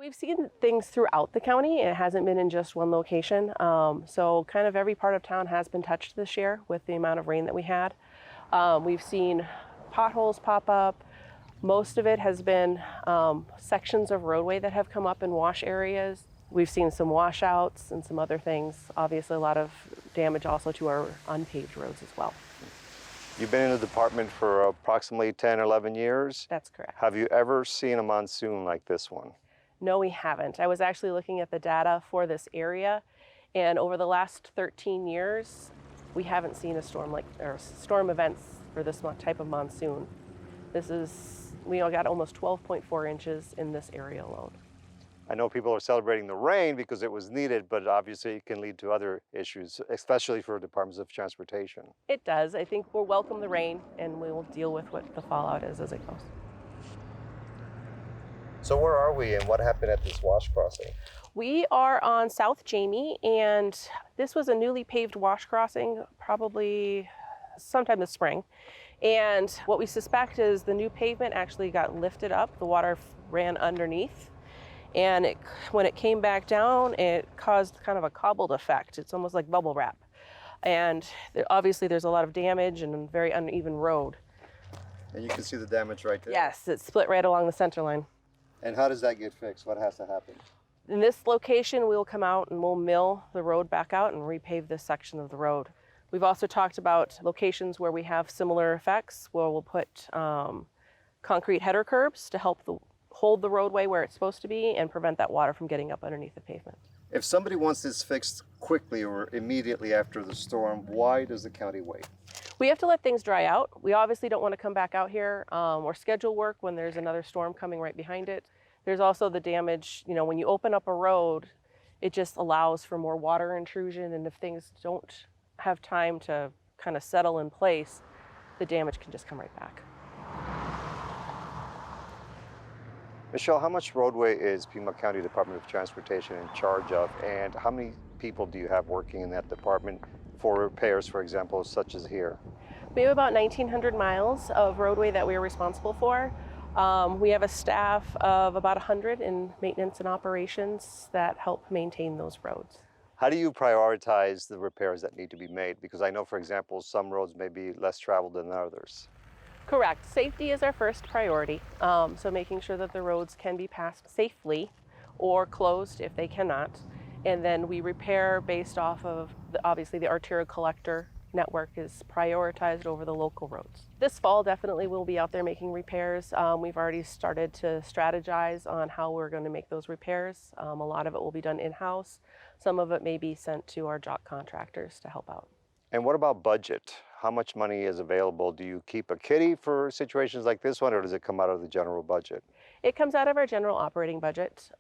We've seen things throughout the county. It hasn't been in just one location. So kind of every part of town has been touched this year with the amount of rain that we had. We've seen potholes pop up. Most of it has been sections of roadway that have come up in wash areas. We've seen some washouts and some other things. Obviously a lot of damage also to our unpaved roads as well. You've been in the department for approximately 10 or 11 years. That's correct. Have you ever seen a monsoon like this one? No, we haven't. I was actually looking at the data for this area, and over the last 13 years, we haven't seen a storm or storm events for this type of monsoon. We all got almost 12.4 inches in this area alone. I know people are celebrating the rain because it was needed, but obviously it can lead to other issues, especially for departments of transportation. It does. I think we'll welcome the rain, and we will deal with what the fallout is as it goes. So where are we and what happened at this wash crossing? We are on South Jamie, and this was a newly paved wash crossing probably sometime this spring. And what we suspect is the new pavement actually got lifted up. The water ran underneath, and when it came back down, it caused kind of a cobbled effect. It's almost like bubble wrap. And obviously there's a lot of damage and a very uneven road. And you can see the damage right there? Yes, it's split right along the center line. And how does that get fixed? What has to happen? In this location, we'll come out and we'll mill the road back out and repave this section of the road. We've also talked about locations where we have similar effects, where we'll put concrete header curbs to help hold the roadway where it's supposed to be and prevent that water from getting up underneath the pavement. If somebody wants this fixed quickly or immediately after the storm, why does the county wait? We have to let things dry out. We obviously don't want to come back out here or schedule work when there's another storm coming right behind it. There's also the damage, when you open up a road, it just allows for more water intrusion, and if things don't have time to kind of settle in place, the damage can just come right back. Michelle, how much roadway is Pima County Department of Transportation in charge of, and how many people do you have working in that department for repairs, for example, such as here? We have about 1,900 miles of roadway that we are responsible for. We have a staff of about 100 in maintenance and operations that help maintain those roads. How do you prioritize the repairs that need to be made? Because I know, for example, some roads may be less traveled than others. Correct. Safety is our first priority. So making sure that the roads can be passed safely or closed if they cannot. And then we repair based off of, obviously, the arterial collector network is prioritized over the local roads. This fall, definitely we'll be out there making repairs. We've already started to strategize on how we're going to make those repairs. A lot of it will be done in-house. Some of it may be sent to our jock contractors to help out. And what about budget? How much money is available? Do you keep a kitty for situations like this one, or does it come out of the general budget? It comes out of our general operating budget.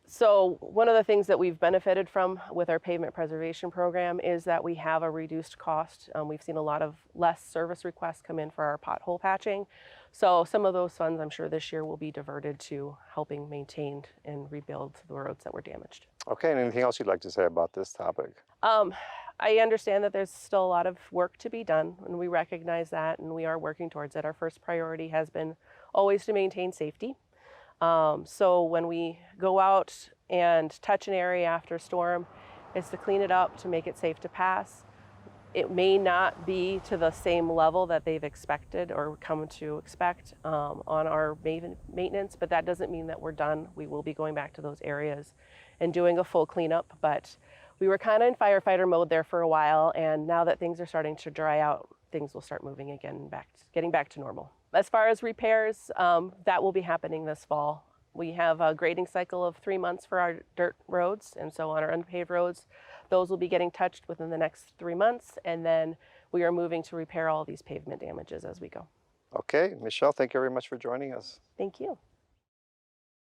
So one of the things that we've benefited from with our pavement preservation program is that we have a reduced cost. We've seen a lot of less service requests come in for our pothole patching. So some of those funds, I'm sure this year, will be diverted to helping maintain and rebuild the roads that were damaged. Okay, and anything else you'd like to say about this topic? I understand that there's still a lot of work to be done, and we recognize that, and we are working towards it. Our first priority has been always to maintain safety. So when we go out and touch an area after a storm, it's to clean it up, to make it safe to pass. It may not be to the same level that they've expected or come to expect on our maintenance, but that doesn't mean that we're done. We will be going back to those areas and doing a full cleanup, but we were kind of in firefighter mode there for a while, and now that things are starting to dry out, things will start moving again, getting back to normal. As far as repairs, that will be happening this fall. We have a grading cycle of 3 months for our dirt roads, and so on our unpaved roads, those will be getting touched within the next 3 months, and then we are moving to repair all these pavement damages as we go. Okay, Michelle, thank you very much for joining us. Thank you.